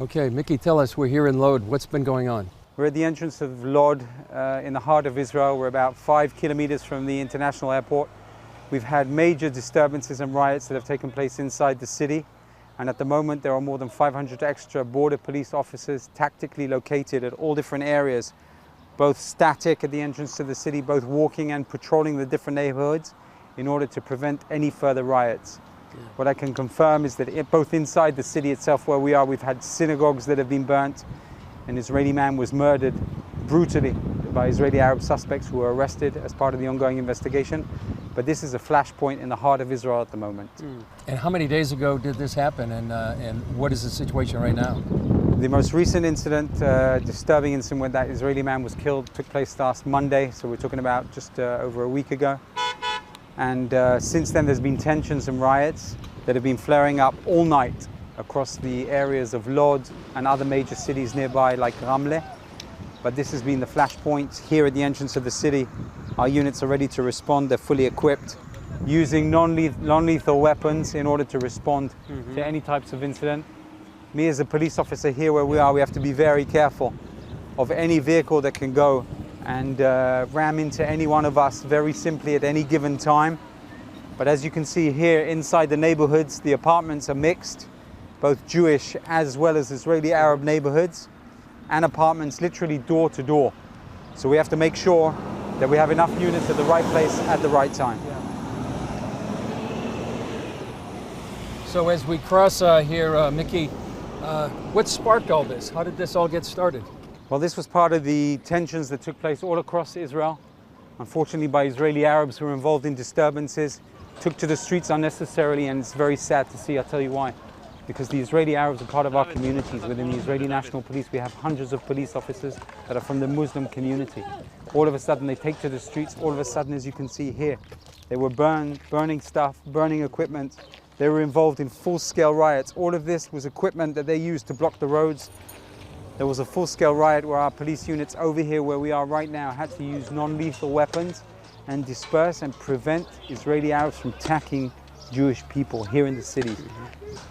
Okay, Mickey, tell us, we're here in Lod. What's been going on? We're at the entrance of Lod in the heart of Israel. We're about 5 kilometers from the international airport. We've had major disturbances and riots that have taken place inside the city. And at the moment, there are more than 500 extra border police officers tactically located at all different areas, both static at the entrance to the city, both walking and patrolling the different neighborhoods in order to prevent any further riots. What I can confirm is that both inside the city itself where we are, we've had synagogues that have been burnt. An Israeli man was murdered brutally by Israeli Arab suspects who were arrested as part of the ongoing investigation. But this is a flashpoint in the heart of Israel at the moment. And how many days ago did this happen, and what is the situation right now? The most recent incident, disturbing incident when that Israeli man was killed, took place last Monday, so we're talking about just over a week ago. And since then there's been tensions and riots that have been flaring up all night across the areas of Lod and other major cities nearby like Ramle. But this has been the flashpoint here at the entrance of the city. Our units are ready to respond. They're fully equipped, using non-lethal weapons in order to respond to any types of incident. Me as a police officer here where we are, we have to be very careful of any vehicle that can go and ram into any one of us very simply at any given time. But as you can see here inside the neighborhoods, the apartments are mixed, both Jewish as well as Israeli Arab neighborhoods, and apartments literally door to door. So we have to make sure that we have enough units at the right place at the right time. So as we cross here, Mickey, what sparked all this? How did this all get started? Well, this was part of the tensions that took place all across Israel. Unfortunately, by Israeli Arabs who were involved in disturbances, took to the streets unnecessarily, and it's very sad to see. I'll tell you why. Because the Israeli Arabs are part of our communities. Within the Israeli National Police, we have hundreds of police officers that are from the Muslim community. All of a sudden, they take to the streets. All of a sudden, as you can see here, they were burning stuff, burning equipment. They were involved in full-scale riots. All of this was equipment that they used to block the roads. There was a full-scale riot where our police units over here where we are right now had to use non-lethal weapons and disperse and prevent Israeli Arabs from attacking Jewish people here in the city.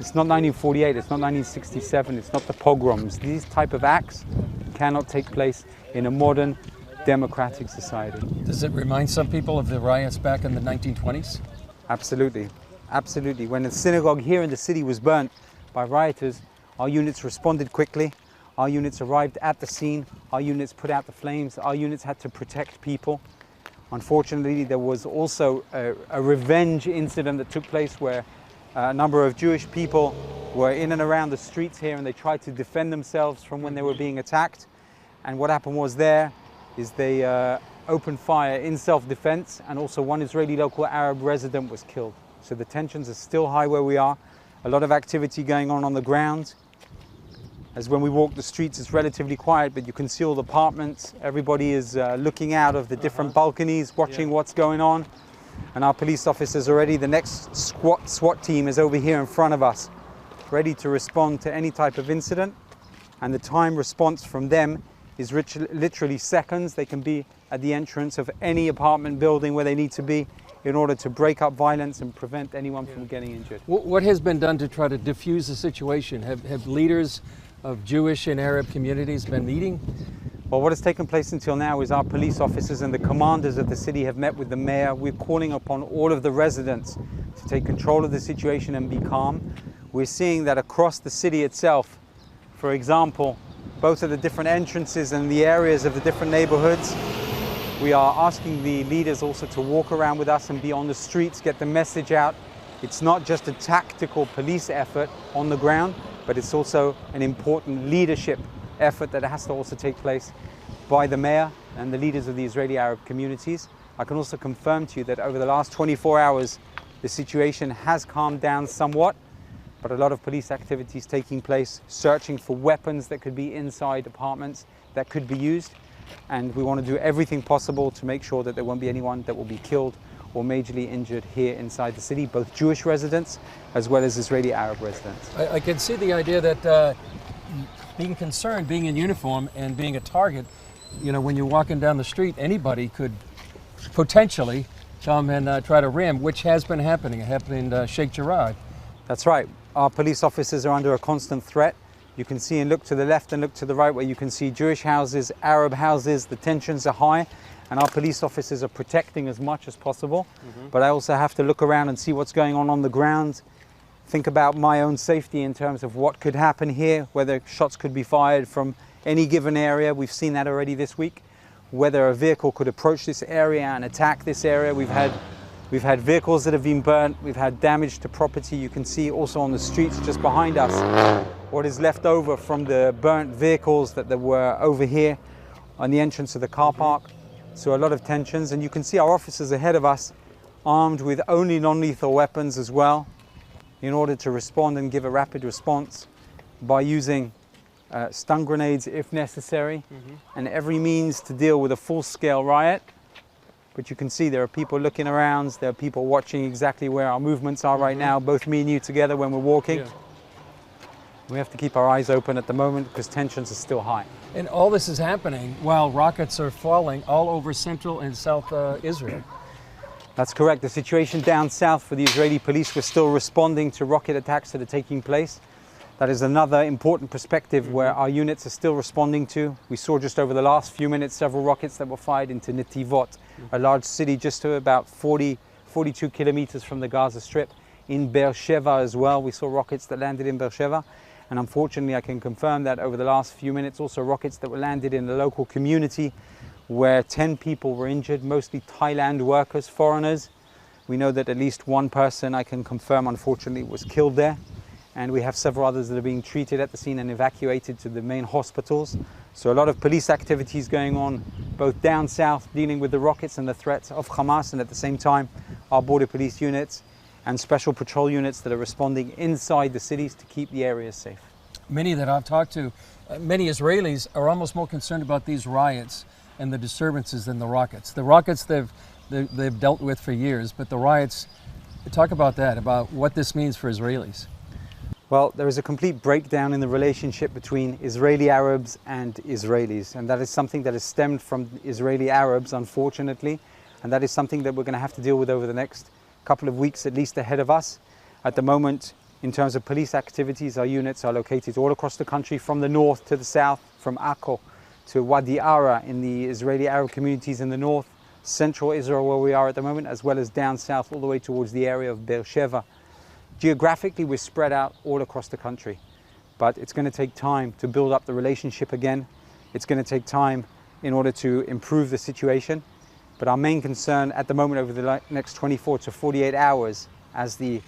It's not 1948, it's not 1967, it's not the pogroms. These type of acts cannot take place in a modern democratic society. Does it remind some people of the riots back in the 1920s? Absolutely, absolutely. When a synagogue here in the city was burnt by rioters, our units responded quickly. Our units arrived at the scene, our units put out the flames, our units had to protect people. Unfortunately, there was also a revenge incident that took place where a number of Jewish people were in and around the streets here and they tried to defend themselves from when they were being attacked. And what happened was they opened fire in self-defense, and also one Israeli local Arab resident was killed. So the tensions are still high where we are. A lot of activity going on the ground. As when we walk the streets, it's relatively quiet, but you can see all the apartments. Everybody is looking out of the different balconies, watching what's going on. And our police officers are ready. The next SWAT team is over here in front of us, ready to respond to any type of incident. And the time response from them is literally seconds. They can be at the entrance of any apartment building where they need to be in order to break up violence and prevent anyone from getting injured. What has been done to try to diffuse the situation? Have leaders of Jewish and Arab communities been meeting? Well, what has taken place until now is our police officers and the commanders of the city have met with the mayor. We're calling upon all of the residents to take control of the situation and be calm. We're seeing that across the city itself, for example, both at the different entrances and the areas of the different neighborhoods, we are asking the leaders also to walk around with us and be on the streets, get the message out. It's not just a tactical police effort on the ground, but it's also an important leadership effort that has to also take place by the mayor and the leaders of the Israeli Arab communities. I can also confirm to you that over the last 24 hours, the situation has calmed down somewhat, but a lot of police activities taking place, searching for weapons that could be inside apartments that could be used. And we want to do everything possible to make sure that there won't be anyone that will be killed or majorly injured here inside the city, both Jewish residents as well as Israeli Arab residents. I can see the idea that being concerned, being in uniform and being a target, you know, when you're walking down the street, anybody could potentially come and try to ram, which has been happening. It happened in Sheikh Jarrah. That's right. Our police officers are under a constant threat. You can see and look to the left and look to the right where you can see Jewish houses, Arab houses. The tensions are high and our police officers are protecting as much as possible. But I also have to look around and see what's going on the ground. Think about my own safety in terms of what could happen here, whether shots could be fired from any given area. We've seen that already this week. Whether a vehicle could approach this area and attack this area. We've had vehicles that have been burnt. We've had damage to property. You can see also on the streets just behind us what is left over from the burnt vehicles that there were over here on the entrance of the car park. So a lot of tensions, and you can see our officers ahead of us armed with only non-lethal weapons as well in order to respond and give a rapid response by using stun grenades if necessary and every means to deal with a full-scale riot. But you can see there are people looking around, there are people watching exactly where our movements are right now, both me and you together when we're walking. Yeah. We have to keep our eyes open at the moment because tensions are still high. And all this is happening while rockets are falling all over central and south Israel. That's correct. The situation down south for the Israeli police, we're still responding to rocket attacks that are taking place. That is another important perspective where our units are still responding to. We saw just over the last few minutes several rockets that were fired into Netivot, a large city just to about 42 kilometers from the Gaza Strip. In Beersheba as well, we saw rockets that landed in Beersheba. And unfortunately, I can confirm that over the last few minutes, also rockets that were landed in the local community where 10 people were injured, mostly Thailand workers, foreigners. We know that at least one person, I can confirm, unfortunately, was killed there. And we have several others that are being treated at the scene and evacuated to the main hospitals. So a lot of police activities going on, both down south, dealing with the rockets and the threats of Hamas, and at the same time, our border police units and special patrol units that are responding inside the cities to keep the areas safe. Many that I've talked to, many Israelis are almost more concerned about these riots and the disturbances than the rockets. The rockets they've dealt with for years, but the riots, talk about that, about what this means for Israelis. Well, there is a complete breakdown in the relationship between Israeli Arabs and Israelis, and that is something that has stemmed from Israeli Arabs, unfortunately, and that is something that we're going to have to deal with over the next couple of weeks, at least ahead of us. At the moment, in terms of police activities, our units are located all across the country, from the north to the south, from Akko to Wadi Ara in the Israeli Arab communities in the north, central Israel where we are at the moment, as well as down south all the way towards the area of Beersheba. Geographically, we're spread out all across the country, but it's going to take time to build up the relationship again. It's going to take time in order to improve the situation. But our main concern at the moment over the next 24 to 48 hours, as the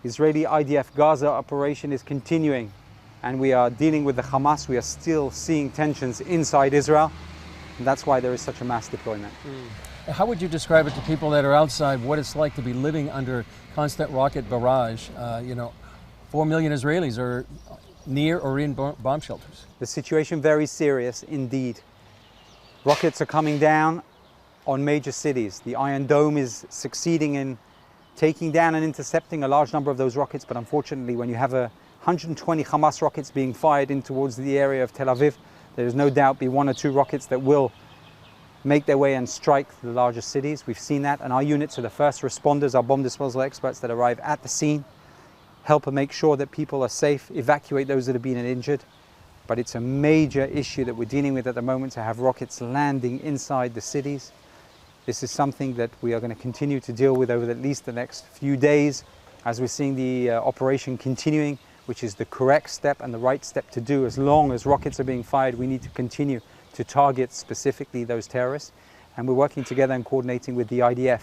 Israeli IDF Gaza operation is continuing and we are dealing with the Hamas, we are still seeing tensions inside Israel. And that's why there is such a mass deployment. How would you describe it to people that are outside, what it's like to be living under constant rocket barrage? 4 million Israelis are near or in bomb shelters. The situation very serious indeed. Rockets are coming down on major cities. The Iron Dome is succeeding in taking down and intercepting a large number of those rockets, but unfortunately when you have 120 Hamas rockets being fired in towards the area of Tel Aviv, there is no doubt be 1 or 2 rockets that will make their way and strike the larger cities. We've seen that, and our units are the first responders, our bomb disposal experts that arrive at the scene, help and make sure that people are safe, evacuate those that have been injured. But it's a major issue that we're dealing with at the moment, to have rockets landing inside the cities. This is something that we are going to continue to deal with over at least the next few days as we're seeing the operation continuing, which is the correct step and the right step to do. As long as rockets are being fired, we need to continue to target specifically those terrorists. And we're working together and coordinating with the IDF,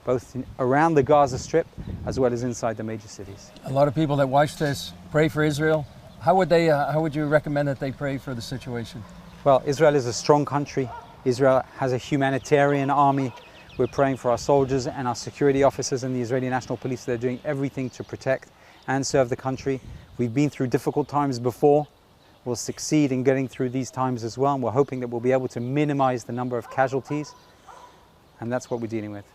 both around the Gaza Strip as well as inside the major cities. A lot of people that watch this pray for Israel. How would you recommend that they pray for the situation? Well, Israel is a strong country. Israel has a humanitarian army. We're praying for our soldiers and our security officers and the Israeli National Police. They're doing everything to protect and serve the country. We've been through difficult times before. We'll succeed in getting through these times as well. And we're hoping that we'll be able to minimize the number of casualties. And that's what we're dealing with.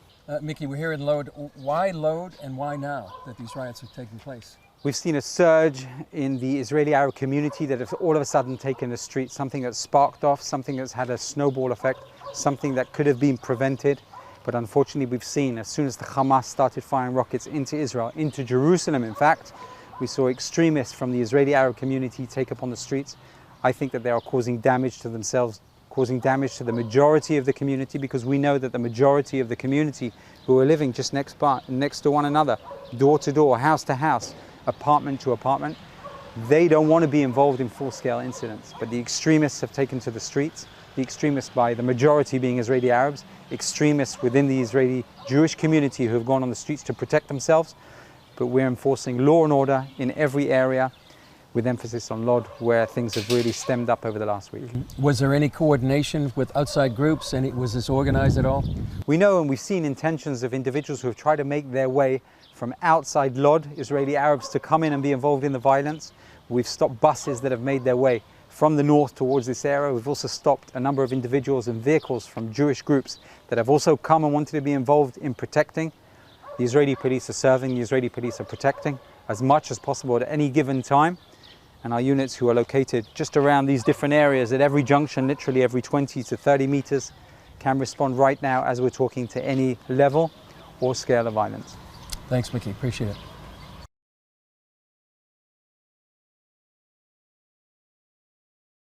Mickey, we're here in Lod. Why Lod and why now that these riots are taking place? We've seen a surge in the Israeli Arab community that have all of a sudden taken the street, something that sparked off, something that's had a snowball effect, something that could have been prevented. But unfortunately, we've seen as soon as the Hamas started firing rockets into Israel, into Jerusalem, in fact, We saw extremists from the Israeli Arab community take up on the streets. I think that they are causing damage to themselves, causing damage to the majority of the community, because we know that the majority of the community who are living just next to one another, door to door, house to house, apartment to apartment, they don't want to be involved in full-scale incidents. But the extremists have taken to the streets, the extremists by the majority being Israeli Arabs, extremists within the Israeli Jewish community who have gone on the streets to protect themselves. But we're enforcing law and order in every area, with emphasis on Lod, where things have really stemmed up over the last week. Was there any coordination with outside groups? Was this organized at all? We know and we've seen intentions of individuals who have tried to make their way from outside Lod, Israeli Arabs, to come in and be involved in the violence. We've stopped buses that have made their way from the north towards this area. We've also stopped a number of individuals and vehicles from Jewish groups that have also come and wanted to be involved in protecting. The Israeli police are serving, the Israeli police are protecting as much as possible at any given time. And our units, who are located just around these different areas at every junction, literally every 20 to 30 meters, can respond right now as we're talking to any level or scale of violence. Thanks, Mickey. Appreciate it.